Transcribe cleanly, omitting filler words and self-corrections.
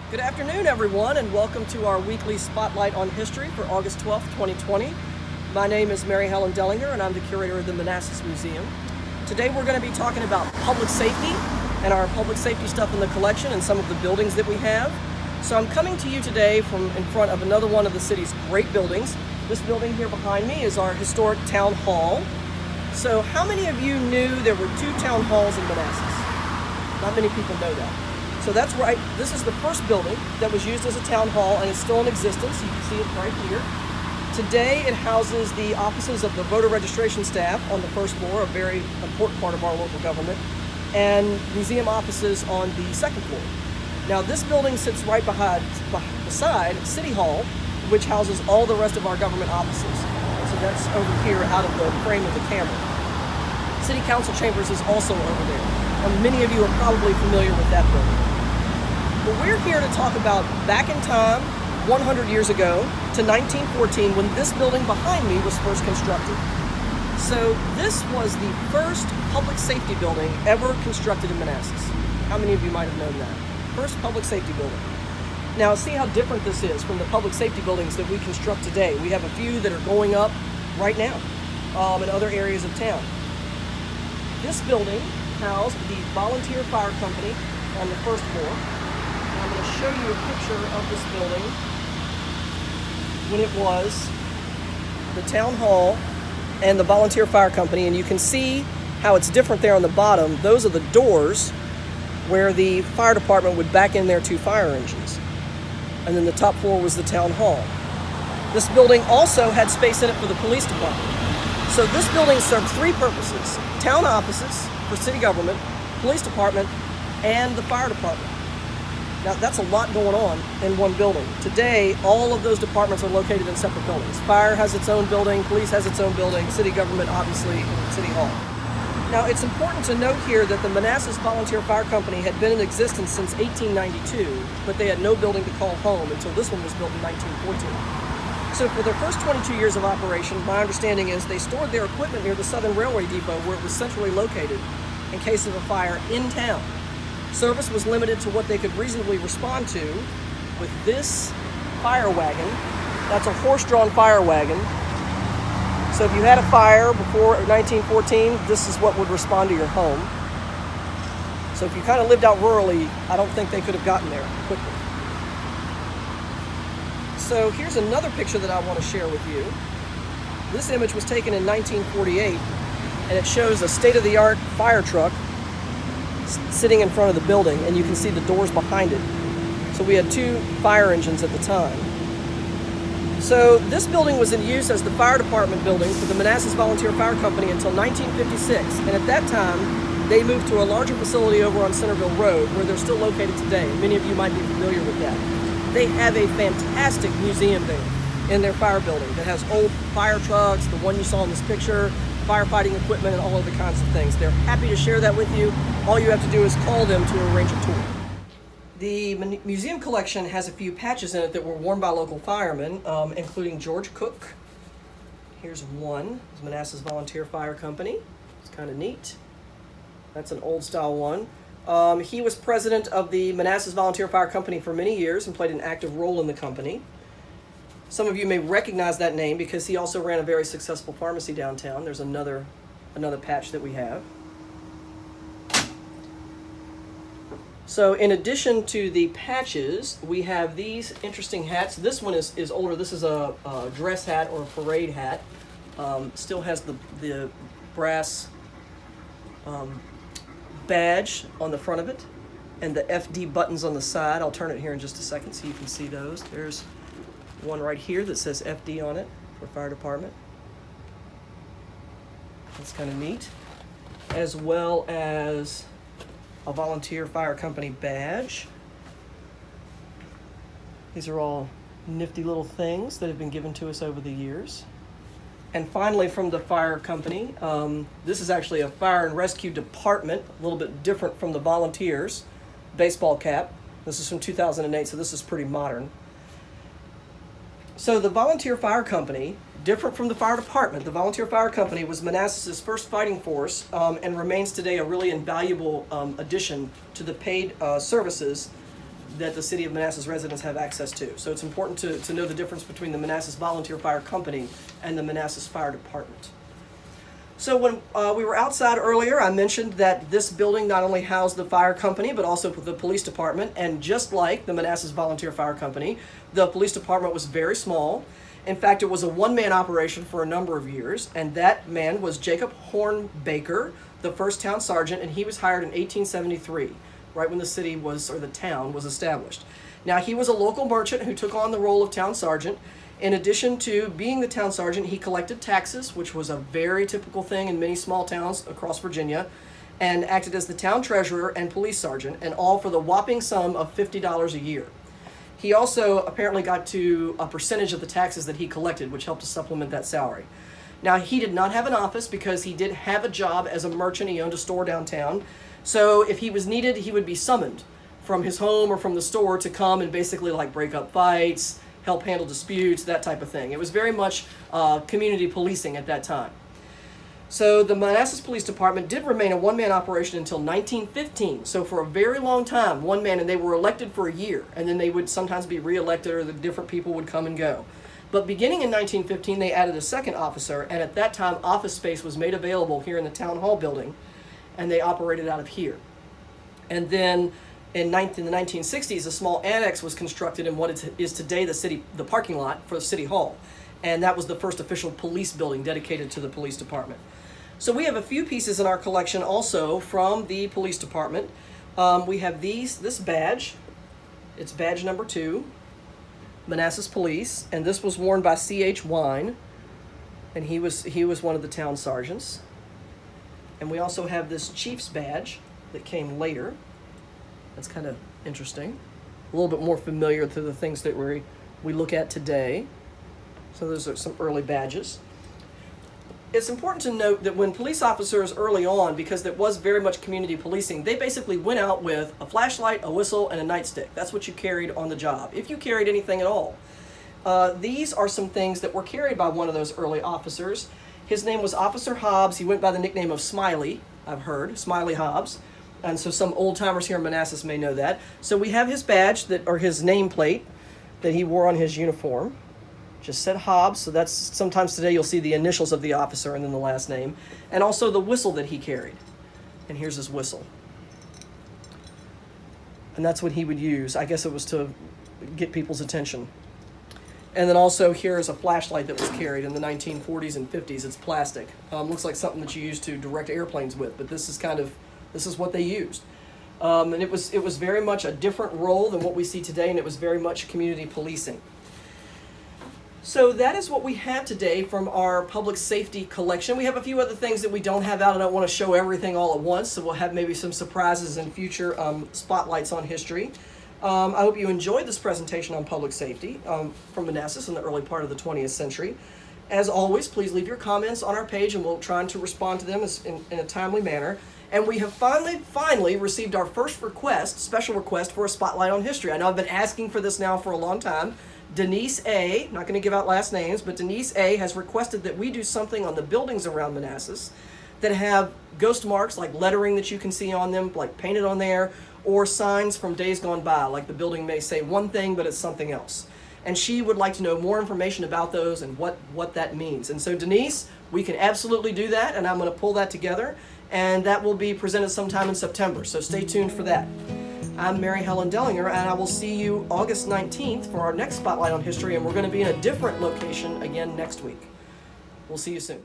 Good afternoon, everyone, and welcome to our weekly Spotlight on History for August 12th, 2020. My name is Mary Helen Dellinger, and I'm the curator of the Manassas Museum. Today we're going to be talking about public safety and our public safety stuff in the collection and some of the buildings that we have. So I'm coming to you today from in front of another one of the city's great buildings. This building here behind me is our historic town hall. So how many of you knew there were two town halls in Manassas? Not many people know that. So that's right, this is the first building that was used as a town hall and it's still in existence. You can see it right here. Today it houses the offices of the voter registration staff on the first floor, a very important part of our local government, and museum offices on the second floor. Now this building sits right beside City Hall, which houses all the rest of our government offices. So that's over here out of the frame of the camera. City Council Chambers is also over there. And many of you are probably familiar with that building. But we're here to talk about back in time, 100 years ago, to 1914, when this building behind me was first constructed. So this was the first public safety building ever constructed in Manassas. How many of you might have known that? First public safety building. Now see how different this is from the public safety buildings that we construct today. We have a few that are going up right now in other areas of town. This building housed the Volunteer Fire Company on the first floor. I'm going to show you a picture of this building when it was the town hall and the Volunteer Fire Company, and you can see how it's different there on the bottom. Those are the doors where the fire department would back in their two fire engines. And then the top floor was the town hall. This building also had space in it for the police department. So this building served three purposes: town offices for city government, police department, and the fire department. Now that's a lot going on in one building. Today, all of those departments are located in separate buildings. Fire has its own building, police has its own building, city government obviously, and City Hall. Now it's important to note here that the Manassas Volunteer Fire Company had been in existence since 1892, but they had no building to call home until this one was built in 1914. So for their first 22 years of operation, my understanding is they stored their equipment near the Southern Railway Depot where it was centrally located in case of a fire in town. Service was limited to what they could reasonably respond to with this fire wagon. That's a horse-drawn fire wagon. So if you had a fire before 1914, this is what would respond to your home. So if you kind of lived out rurally, I don't think they could have gotten there quickly. So here's another picture that I want to share with you. This image was taken in 1948, and it shows a state-of-the-art fire truck sitting in front of the building, and you can see the doors behind it. So we had two fire engines at the time. So this building was in use as the fire department building for the Manassas Volunteer Fire Company until 1956, and at that time they moved to a larger facility over on Centerville Road where they're still located today. Many of you might be familiar with that. They have a fantastic museum there in their fire building that has old fire trucks, the one you saw in this picture, firefighting equipment, and all other kinds of things. They're happy to share that with you. All you have to do is call them to arrange a tour. The museum collection has a few patches in it that were worn by local firemen, including George Cook. Here's one, it's Manassas Volunteer Fire Company. It's kind of neat. That's an old style one. He was president of the Manassas Volunteer Fire Company for many years and played an active role in the company. Some of you may recognize that name because he also ran a very successful pharmacy downtown. There's another patch that we have. So in addition to the patches, we have these interesting hats. This one is older. This is a dress hat or a parade hat. Still has the brass badge on the front of it and the FD buttons on the side. I'll turn it here in just a second so you can see those. There's one right here that says FD on it for fire department. That's kind of neat. As well as a Volunteer Fire Company badge. These are all nifty little things that have been given to us over the years. And finally, from the fire company, this is actually a fire and rescue department, a little bit different from the volunteers. Baseball cap. This is from 2008, so this is pretty modern. So the Volunteer Fire Company, different from the fire department, the Volunteer Fire Company was Manassas' first fighting force and remains today a really invaluable addition to the paid services that the City of Manassas residents have access to. So it's important to know the difference between the Manassas Volunteer Fire Company and the Manassas Fire Department. So when we were outside earlier, I mentioned that this building not only housed the fire company, but also the police department. And just like the Manassas Volunteer Fire Company, the police department was very small. In fact, it was a one-man operation for a number of years, and that man was Jacob Hornbaker, the first town sergeant, and he was hired in 1873, right when the city was, or the town was established. Now, he was a local merchant who took on the role of town sergeant. In addition to being the town sergeant, he collected taxes, which was a very typical thing in many small towns across Virginia, and acted as the town treasurer and police sergeant, and all for the whopping sum of $50 a year. He also apparently got to a percentage of the taxes that he collected, which helped to supplement that salary. Now, he did not have an office because he did have a job as a merchant. He owned a store downtown. So if he was needed, he would be summoned from his home or from the store to come and basically like break up fights, help handle disputes, that type of thing. It was very much community policing at that time. So the Manassas Police Department did remain a one-man operation until 1915. So for a very long time, one man, and they were elected for a year, and then they would sometimes be re-elected or the different people would come and go. But beginning in 1915, they added a second officer, and at that time, office space was made available here in the town hall building, and they operated out of here. And then in the 1960s, a small annex was constructed in what is today the parking lot for City Hall. And that was the first official police building dedicated to the police department. So we have a few pieces in our collection also from the police department. We have this badge. It's badge number 2, Manassas Police, and this was worn by C.H. Wine, and he was one of the town sergeants. And we also have this chief's badge that came later. That's kind of interesting. A little bit more familiar to the things that we look at today. So those are some early badges. It's important to note that when police officers early on, because it was very much community policing, they basically went out with a flashlight, a whistle, and a nightstick. That's what you carried on the job, if you carried anything at all. These are some things that were carried by one of those early officers. His name was Officer Hobbs. He went by the nickname of Smiley, I've heard, Smiley Hobbs. And so some old-timers here in Manassas may know that. So we have his badge, or his nameplate, that he wore on his uniform. Just said Hobbs, so that's sometimes today you'll see the initials of the officer and then the last name. And also the whistle that he carried. And here's his whistle. And that's what he would use. I guess it was to get people's attention. And then also here is a flashlight that was carried in the 1940s and 50s. It's plastic. Looks like something that you use to direct airplanes with, but this is what they used. And it was very much a different role than what we see today, and it was very much community policing. So that is what we have today from our public safety collection. We have a few other things that we don't have out. I don't want to show everything all at once, so we'll have maybe some surprises in future spotlights on history. I hope you enjoyed this presentation on public safety from Manassas in the early part of the 20th century. As always, please leave your comments on our page, and we'll try to respond to them in a timely manner. And we have finally received our first special request for a spotlight on history. I know I've been asking for this now for a long time. Denise A., not going to give out last names, but Denise A. has requested that we do something on the buildings around Manassas that have ghost marks, like lettering that you can see on them, like painted on there, or signs from days gone by, like the building may say one thing, but it's something else. And she would like to know more information about those and what that means. And so Denise, we can absolutely do that, and I'm going to pull that together, and that will be presented sometime in September, so stay tuned for that. I'm Mary Helen Dellinger, and I will see you August 19th for our next Spotlight on History, and we're going to be in a different location again next week. We'll see you soon.